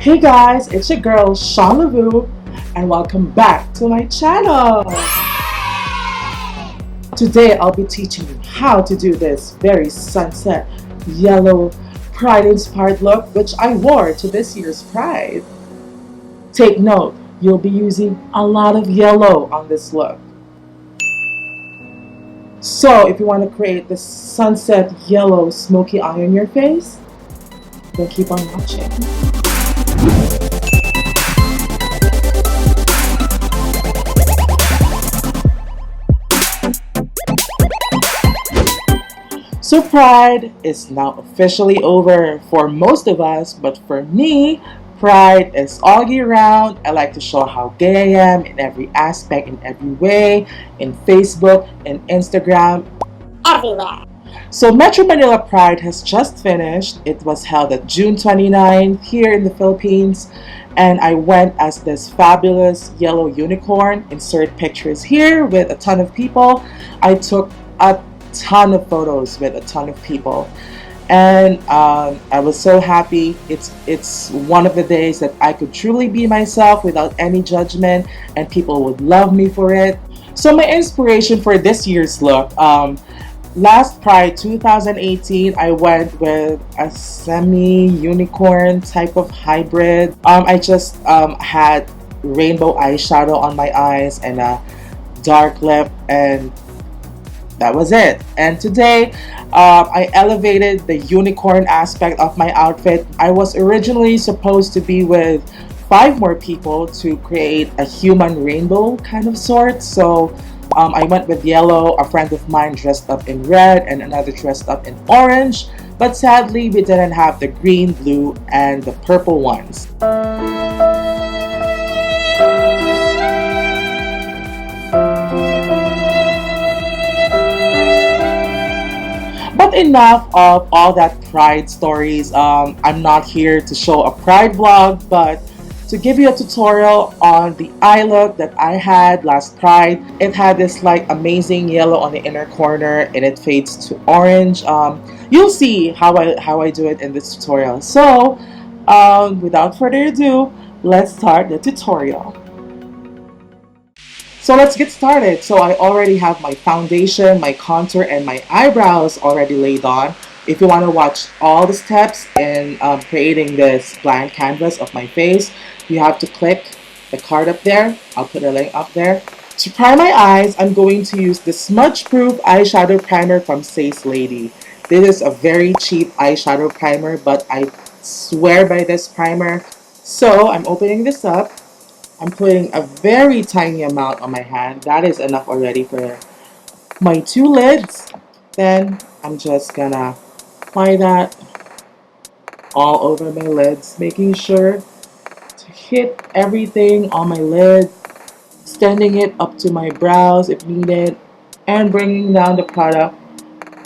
Hey guys, it's your girl SeanLavoo and welcome back to my channel. Today I'll be teaching you how to do this very sunset yellow Pride inspired look which I wore to this year's Pride. Take note, you'll be using a lot of yellow on this look. So if you want to create this sunset yellow smoky eye on your face, then keep on watching. So Pride is now officially over for most of us, but for me, Pride is all year round. I like to show how gay I am in every aspect, in every way, in Facebook, in Instagram, everywhere. So Metro Manila Pride has just finished. It was held at June 29th here in the Philippines, and I went as this fabulous yellow unicorn. Insert pictures here with a ton of people. I took a ton of photos with a ton of people, and I was so happy. It's one of the days that I could truly be myself without any judgment, and people would love me for it. So my inspiration for this year's look, last Pride 2018, I went with a semi-unicorn type of hybrid. I just had rainbow eyeshadow on my eyes and a dark lip, and that was it. And today I elevated the unicorn aspect of my outfit. I was originally supposed to be with 5 more people to create a human rainbow kind of sort. So I went with yellow, a friend of mine dressed up in red, and another dressed up in orange. But sadly, we didn't have the green, blue, and the purple ones. But enough of all that Pride stories. I'm not here to show a Pride vlog, but to give you a tutorial on the eye look that I had last Pride. It had this like amazing yellow on the inner corner and it fades to orange. You'll see how I do it in this tutorial. So without further ado, let's start the tutorial. So let's get started. So I already have my foundation, my contour, and my eyebrows already laid on. If you want to watch all the steps in creating this blank canvas of my face, you have to click the card up there. I'll put a link up there. To prime my eyes, I'm going to use the smudge-proof eyeshadow primer from Says Lady. This is a very cheap eyeshadow primer, but I swear by this primer. So I'm opening this up. I'm putting a very tiny amount on my hand. That is enough already for my 2 lids. Then I'm just gonna apply that all over my lids, making sure to hit everything on my lid, extending it up to my brows if needed, and bringing down the product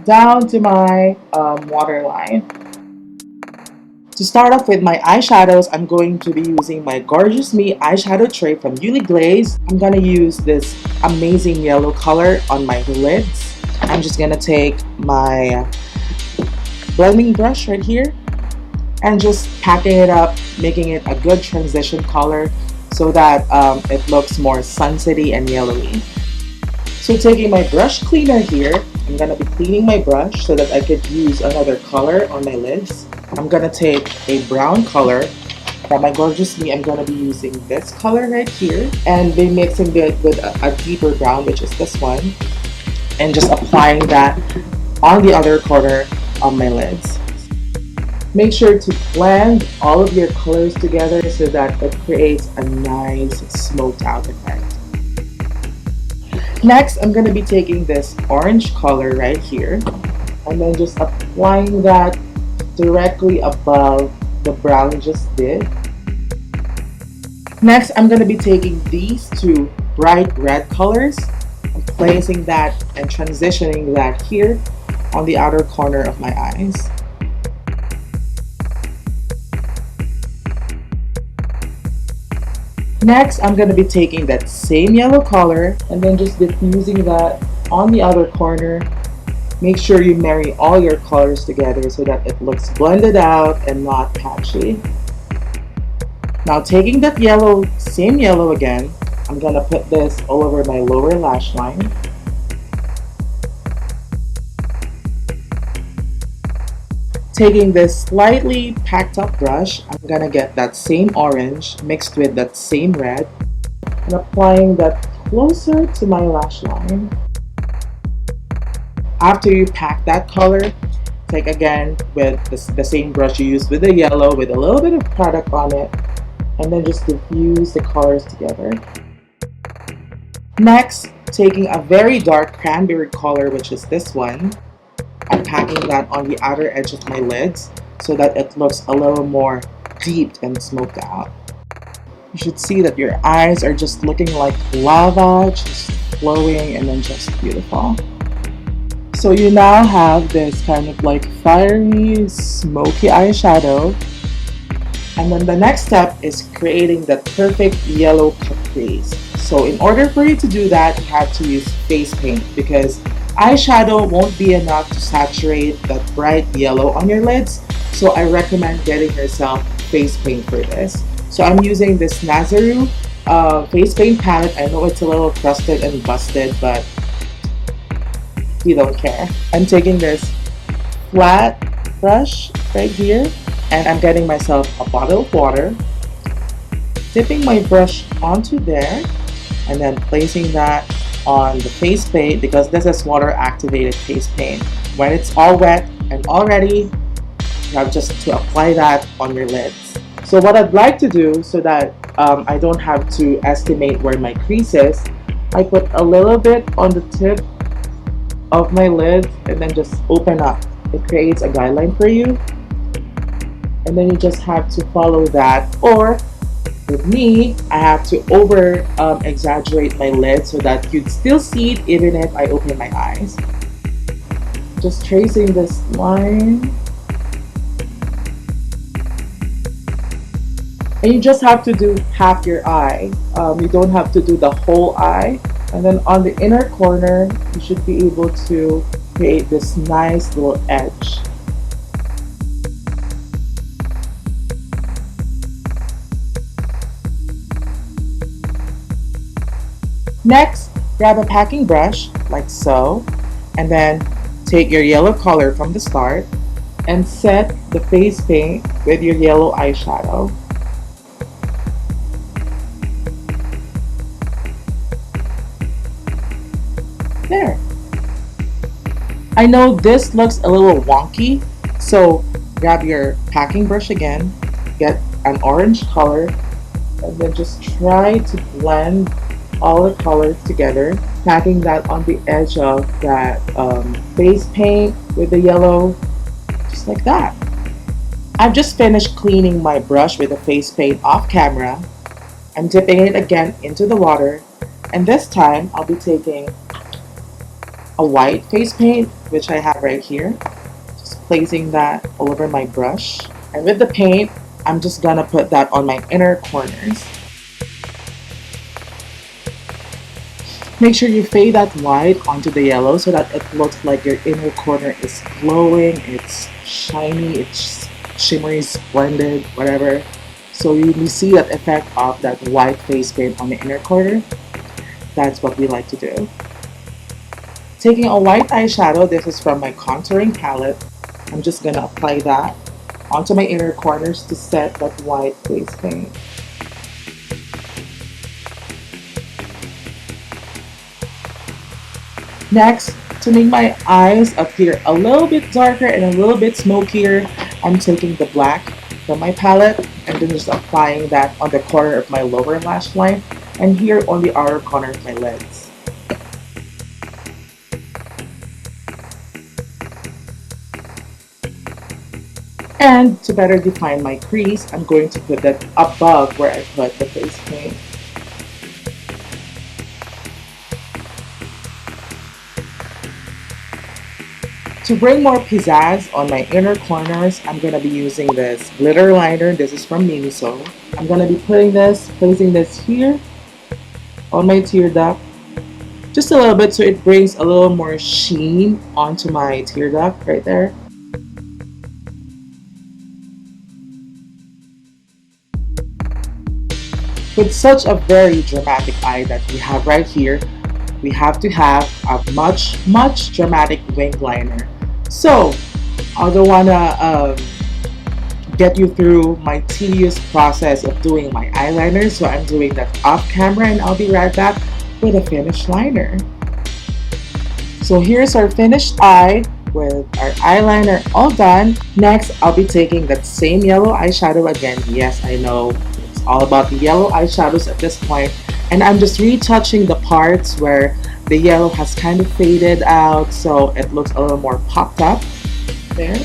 down to my waterline. To start off with my eyeshadows, I'm going to be using my Gorgeous Me eyeshadow tray from Uli Glaze. I'm going to use this amazing yellow color on my lids. I'm just going to take my blending brush right here and just packing it up, making it a good transition color so that it looks more sunsetty and yellowy. So taking my brush cleaner here, I'm going to be cleaning my brush so that I could use another color on my lids. I'm going to take a brown color from my Gorgeous Me. I'm going to be using this color right here and be mixing it with a deeper brown, which is this one, and just applying that on the other corner of my lids. Make sure to blend all of your colors together so that it creates a nice smoked out effect. Next, I'm going to be taking this orange color right here and then just applying that directly above the brown we just did. Next, I'm going to be taking these 2 bright red colors and placing that and transitioning that here on the outer corner of my eyes. Next, I'm going to be taking that same yellow color and then just diffusing that on the other corner. Make sure you marry all your colors together so that it looks blended out and not patchy. Now taking that yellow, same yellow again, I'm gonna put this all over my lower lash line. Taking this slightly packed up brush, I'm gonna get that same orange mixed with that same red and applying that closer to my lash line. After you pack that color, take again with the same brush you used with the yellow with a little bit of product on it, and then just diffuse the colors together. Next, taking a very dark cranberry color, which is this one, I'm packing that on the outer edge of my lids so that it looks a little more deep and smoked out. You should see that your eyes are just looking like lava, just flowing and then just beautiful. So you now have this kind of like fiery, smoky eyeshadow. And then the next step is creating the perfect yellow crease. So in order for you to do that, you have to use face paint because eyeshadow won't be enough to saturate that bright yellow on your lids. So I recommend getting yourself face paint for this. So I'm using this Nazaroo face paint palette. I know it's a little crusted and busted, but you don't care. I'm taking this flat brush right here and I'm getting myself a bottle of water, dipping my brush onto there and then placing that on the face paint because this is water activated face paint. When it's all wet and all ready, you have just to apply that on your lids. So what I'd like to do so that I don't have to estimate where my crease is, I put a little bit on the tip of my lid and then just open up. It creates a guideline for you and then you just have to follow that, or with me I have to over exaggerate my lid so that you'd still see it even if I open my eyes. Just tracing this line and you just have to do half your eye. You don't have to do the whole eye. And then on the inner corner, you should be able to create this nice little edge. Next, grab a packing brush, like so, and then take your yellow color from the start and set the face paint with your yellow eyeshadow. There. I know this looks a little wonky, so grab your packing brush again, get an orange color, and then just try to blend all the colors together, packing that on the edge of that face paint with the yellow, just like that. I've just finished cleaning my brush with the face paint off camera. I'm dipping it again into the water, and this time I'll be taking a white face paint, which I have right here. Just placing that all over my brush. And with the paint, I'm just gonna put that on my inner corners. Make sure you fade that white onto the yellow so that it looks like your inner corner is glowing, it's shiny, it's shimmery, splendid, whatever. So you see that effect of that white face paint on the inner corner. That's what we like to do. Taking a white eyeshadow, this is from my contouring palette, I'm just gonna apply that onto my inner corners to set that white face paint. Next, to make my eyes appear a little bit darker and a little bit smokier, I'm taking the black from my palette and then just applying that on the corner of my lower lash line and here on the outer corner of my lids. And to better define my crease, I'm going to put that above where I put the face paint. To bring more pizzazz on my inner corners, I'm going to be using this glitter liner. This is from Miniso. I'm going to be placing this here on my tear duct. Just a little bit so it brings a little more sheen onto my tear duct right there. With such a very dramatic eye that we have right here, we have to have a much dramatic wing liner. So I don't wanna get you through my tedious process of doing my eyeliner, so I'm doing that off camera and I'll be right back with a finished liner. So here's our finished eye with our eyeliner all done. Next, I'll be taking that same yellow eyeshadow again. Yes, I know it's all about the yellow eyeshadows at this point, and I'm just retouching the parts where the yellow has kind of faded out so it looks a little more popped up there.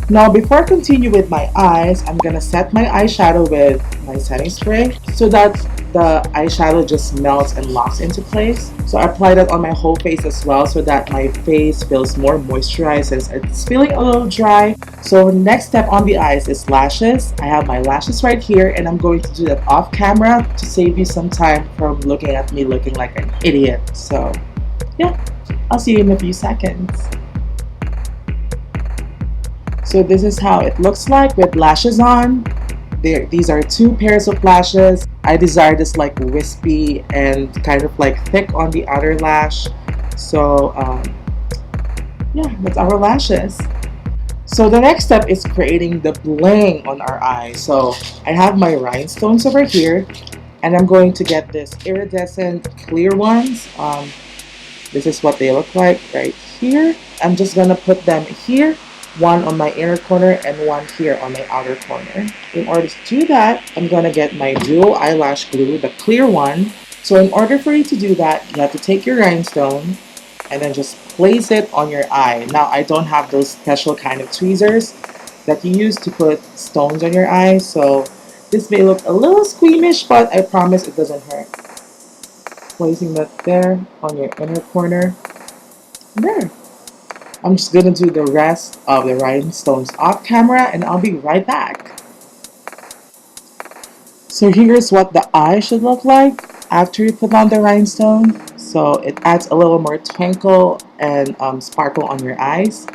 Now, before I continue with my eyes, I'm gonna set my eyeshadow with my setting spray so that the eyeshadow just melts and locks into place. So I apply that on my whole face as well so that my face feels more moisturized since it's feeling a little dry. So next step on the eyes is lashes. I have my lashes right here and I'm going to do that off camera to save you some time from looking at me looking like an idiot. So yeah, I'll see you in a few seconds. So this is how it looks like with lashes on. These are two pairs of lashes. I desire this like wispy and kind of like thick on the outer lash. So yeah, that's our lashes. So the next step is creating the bling on our eyes. So I have my rhinestones over here and I'm going to get this iridescent clear ones. This is what they look like right here. I'm just gonna put them here, one on my inner corner and one here on my outer corner. In order to do that, I'm gonna get my dual eyelash glue, the clear one. So in order for you to do that, you have to take your rhinestone and then just place it on your eye. Now, I don't have those special kind of tweezers that you use to put stones on your eye, so this may look a little squeamish, but I promise it doesn't hurt. Placing that there on your inner corner. There. I'm just gonna do the rest of the rhinestones off camera and I'll be right back. So here's what the eye should look like after you put on the rhinestone. So it adds a little more twinkle and sparkle on your eyes.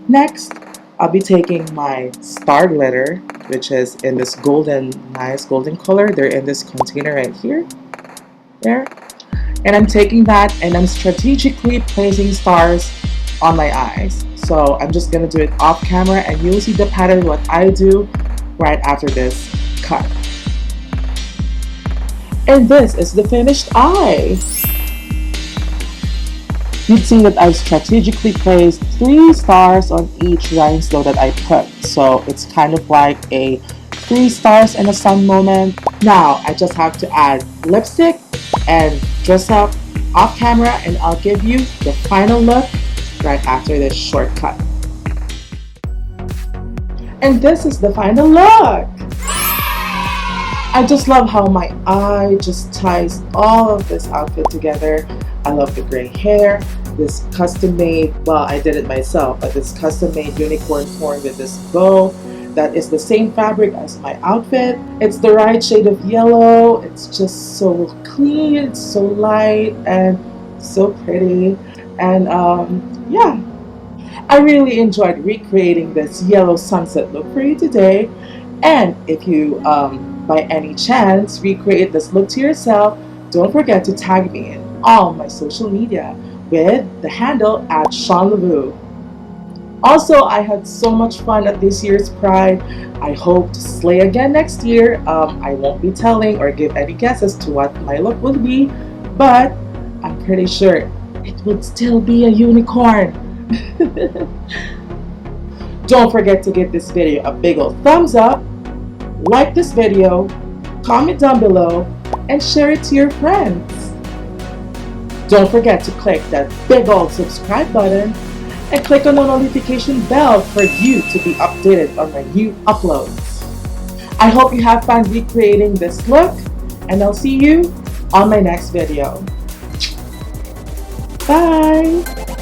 Next, I'll be taking my star glitter, which is in this nice golden color. They're in this container right here. There. And I'm taking that and I'm strategically placing stars on my eyes. So I'm just gonna do it off camera and you'll see the pattern what I do right after this cut. And this is the finished eye. You'd see that I've strategically placed 3 stars on each rhinestone that I put. So it's kind of like a 3 stars in a sun moment. Now I just have to add lipstick and dress up off camera and I'll give you the final look right after this shortcut. And this is the final look. I just love how my eye just ties all of this outfit together. I love the gray hair, this custom made, well, I did it myself, but this custom made unicorn horn with this bow that is the same fabric as my outfit. It's the right shade of yellow. It's just so clean, it's so light and so pretty. And yeah, I really enjoyed recreating this yellow sunset look for you today. And if you by any chance recreate this look to yourself, don't forget to tag me in all my social media with the handle at SeanLavoo. Also, I had so much fun at this year's Pride. I hope to slay again next year. I won't be telling or give any guesses to what my look will be, but I'm pretty sure it would still be a unicorn. Don't forget to give this video a big old thumbs up, like this video, comment down below, and share it to your friends. Don't forget to click that big old subscribe button and click on the notification bell for you to be updated on my new uploads. I hope you have fun recreating this look, and I'll see you on my next video. Bye!